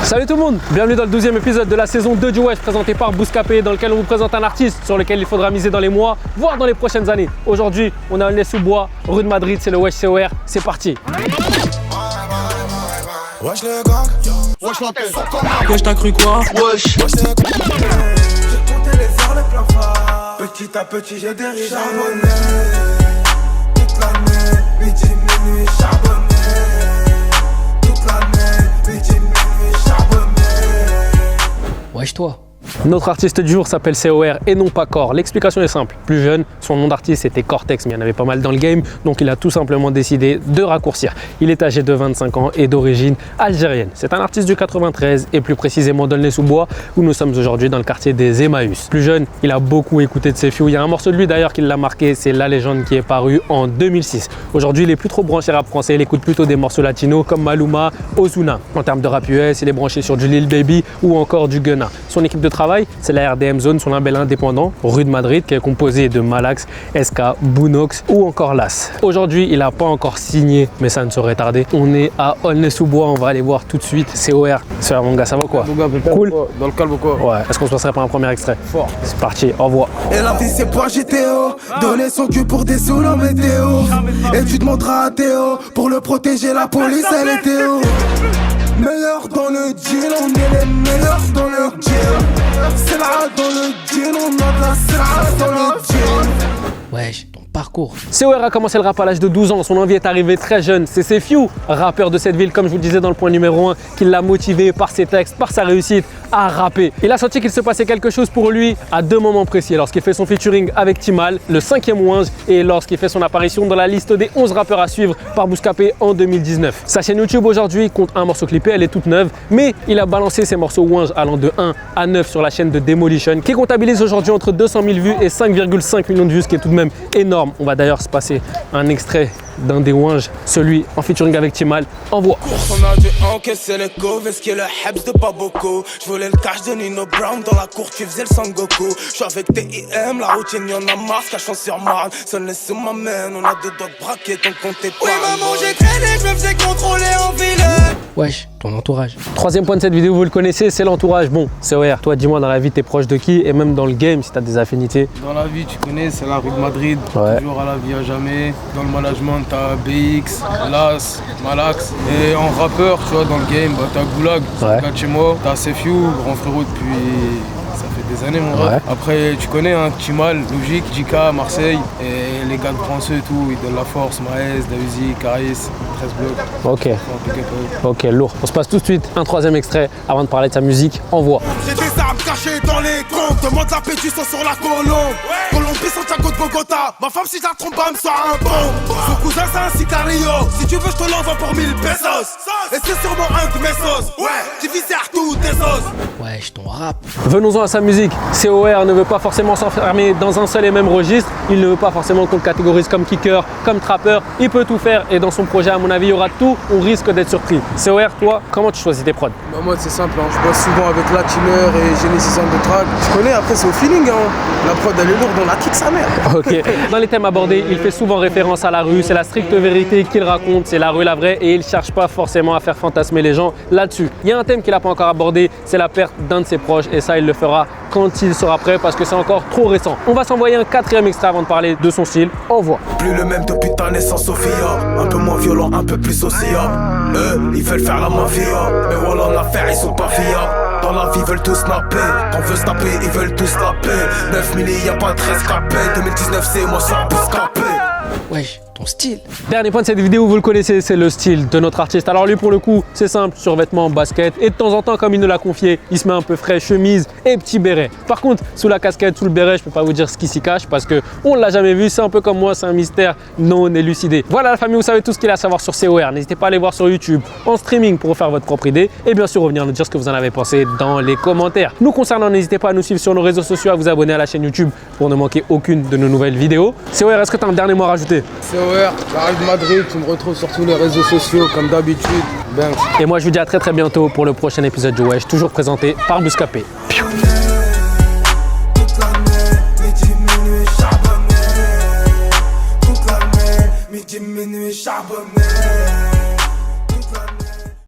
Salut tout le monde, bienvenue dans le 12e épisode de la saison 2 du Wesh présenté par Bouscapé, dans lequel on vous présente un artiste sur lequel il faudra miser dans les mois, voire dans les prochaines années. Aujourd'hui, on est à Aulnay-sous-Bois, rue de Madrid, c'est le Wesh COR, c'est parti. Wesh les gars, wesh la paix. Wesh t'as cru quoi? Wesh. J'ai compté les heures, les plafonds. Petit à petit j'ai dérivé. Charbonné toute l'année, midi, minuit, charbonné. Toute l'année, midi, minuit, charbonné. Wesh toi. Notre artiste du jour s'appelle COR et non pas Core. L'explication est simple. Plus jeune, son nom d'artiste était Cortex, mais il y en avait pas mal dans le game, donc il a tout simplement décidé de raccourcir. Il est âgé de 25 ans et d'origine algérienne. C'est un artiste du 93 et plus précisément d'Aulnay-sous-Bois, où nous sommes aujourd'hui dans le quartier des Emmaüs. Plus jeune, il a beaucoup écouté de Sefiu. Il y a un morceau de lui d'ailleurs qui l'a marqué, c'est La Légende, qui est paru en 2006. Aujourd'hui, il est plus trop branché rap français, il écoute plutôt des morceaux latinos comme Maluma, Ozuna. En termes de rap US, il est branché sur du Lil Baby ou encore du Gunna. Son équipe de travail, c'est la RDM Zone, son label indépendant, rue de Madrid, qui est composé de Malax, SK, Boonox ou encore Las. Aujourd'hui, il n'a pas encore signé, mais ça ne saurait tarder. On est à Aulnay-sous-Bois, on va aller voir tout de suite. COR, mon gars, ça va quoi? Cool. Dans le calme ou quoi? Ouais, est-ce qu'on se passerait par un premier extrait? Fort. C'est parti, au revoir. Et la vie c'est pas GTO. Donner son cul pour des sous en météo. Et tu demanderas à Théo. Pour le protéger, la police elle est Théo. Meilleurs dans le deal, on est les meilleurs dans le deal. C'est là dans le deal, on a de la sera dans le deal. Wesh, ton parcours. COR a commencé le rap à l'âge de 12 ans, son envie est arrivée très jeune. C'est Sefiu, rappeur de cette ville, comme je vous le disais dans le point numéro 1, qui l'a motivé par ses textes, par sa réussite à rapper. Il a senti qu'il se passait quelque chose pour lui à deux moments précis, lorsqu'il fait son featuring avec Timal, le 5e Ouinge, et lorsqu'il fait son apparition dans la liste des 11 rappeurs à suivre par Bouscapé en 2019. Sa chaîne YouTube aujourd'hui compte un morceau clippé, elle est toute neuve, mais il a balancé ses morceaux Ouinge allant de 1 à 9 sur la chaîne de Demolition, qui comptabilise aujourd'hui entre 200 000 vues et 5,5 millions de vues, ce qui est tout de même énorme. On va d'ailleurs se passer un extrait d'un des Ouinge, celui en featuring avec Timal. Envoie. On a dû encaisser les couves, est-ce qu'il est le Hebs de pas beaucoup? Je voulais le cash de Nino Brown dans la cour, tu faisais le Sangoku. Je suis avec TIM, la routine y'en a marre, cachant sur Marne. Seul les sous m'amène, on a deux doigts braqués, ton compte est pas. Oui maman j'ai traîné, je me faisais contrôler en ville. Wesh, ton entourage. Troisième point de cette vidéo, vous le connaissez, c'est l'entourage. Bon, COR, toi dis-moi dans la vie t'es proche de qui, et même dans le game si t'as des affinités. Dans la vie, tu connais, c'est la rue de Madrid. Ouais. Toujours à la vie à jamais. Dans le management, t'as BX, Las, Malax. Et en rappeur, tu vois, dans le game, bah, t'as Goulag, Ouais. c'est chez moi. T'as Sefiu, grand frérot depuis. Ça fait des années, mon Ouais. gars. Après, tu connais, hein, Timal, Logique, Jika, Marseille. Et les gars de Branceux et tout, ils donnent la force. Maez, Davizi, Caris, 13 blocs. Ok, Faut pick up avec. ok, lourd. On se passe tout de suite un troisième extrait avant de parler de sa musique. Envoie. J'ai des armes cachées dans les comptes. Demande la paix du sang sur la colombe. Colombie, Santiago de Bogota. Ma femme, si je la trompe pas, me sort un bon. Son cousin, c'est un sicario. Si tu veux, je te l'envoie pour 1000 pesos. Et c'est sûrement un de mes sauces. Ouais, divisé à tous tes sauces. Wesh, ton rap. Venons-en à sa musique. COR ne veut pas forcément s'enfermer dans un seul et même registre. Il ne veut pas forcément qu'on le catégorise comme kicker, comme trappeur. Il peut tout faire et dans son projet, à mon avis, il y aura tout. On risque d'être surpris. COR, toi, comment tu choisis tes prods? Bah moi c'est simple, hein. Je bosse souvent avec Latiner et Genesis on the track. Tu connais, après c'est au feeling, hein. La prod elle est lourde, on la kick sa mère. Ok. Dans les thèmes abordés, il fait souvent référence à la rue. C'est la stricte vérité qu'il raconte. C'est la rue, la vraie. Et il ne cherche pas forcément à faire fantasmer les gens là-dessus. Il y a un thème qu'il n'a pas encore abordé. C'est la perte d'un de ses proches. Et ça, il le fera quand il sera prêt parce que c'est encore trop récent. On va s'envoyer un 4e extrait avant de parler de son style. Envoie. Plus le même depuis ta naissance, Sophia. Un peu moins violent, un peu plus social. Ils veulent faire la mafia. Mais voilà, en affaire, ils sont pas fiables. Dans la vie, ils veulent tous snapper. Quand on veut snapper, ils veulent tous snapper. 9 000, y'a pas de rescapé. 2019, c'est moi, ça peut scraper. Wesh, ton style. Dernier point de cette vidéo, vous le connaissez, c'est le style de notre artiste. Alors lui, pour le coup, c'est simple, survêtement, basket. Et de temps en temps, comme il nous l'a confié, il se met un peu frais, chemise et petit béret. Par contre, sous la casquette, sous le béret, je peux pas vous dire ce qui s'y cache parce que on l'a jamais vu. C'est un peu comme moi, c'est un mystère non élucidé. Voilà la famille, vous savez tout ce qu'il y a à savoir sur COR. N'hésitez pas à aller voir sur YouTube, en streaming pour vous faire votre propre idée. Et bien sûr, revenir nous dire ce que vous en avez pensé dans les commentaires. Nous concernant, n'hésitez pas à nous suivre sur nos réseaux sociaux, à vous abonner à la chaîne YouTube pour ne manquer aucune de nos nouvelles vidéos. COR, est-ce que tu as un dernier mot à rajouter? COR, la rue de Madrid, tu me retrouves sur tous les réseaux sociaux comme d'habitude. Banks. Et moi, je vous dis à très bientôt pour le prochain épisode du Wesh, toujours présenté par Bouscapé. Toute l'année, midi, minuit, charbonné. Toute l'année, midi, minuit, charbonné.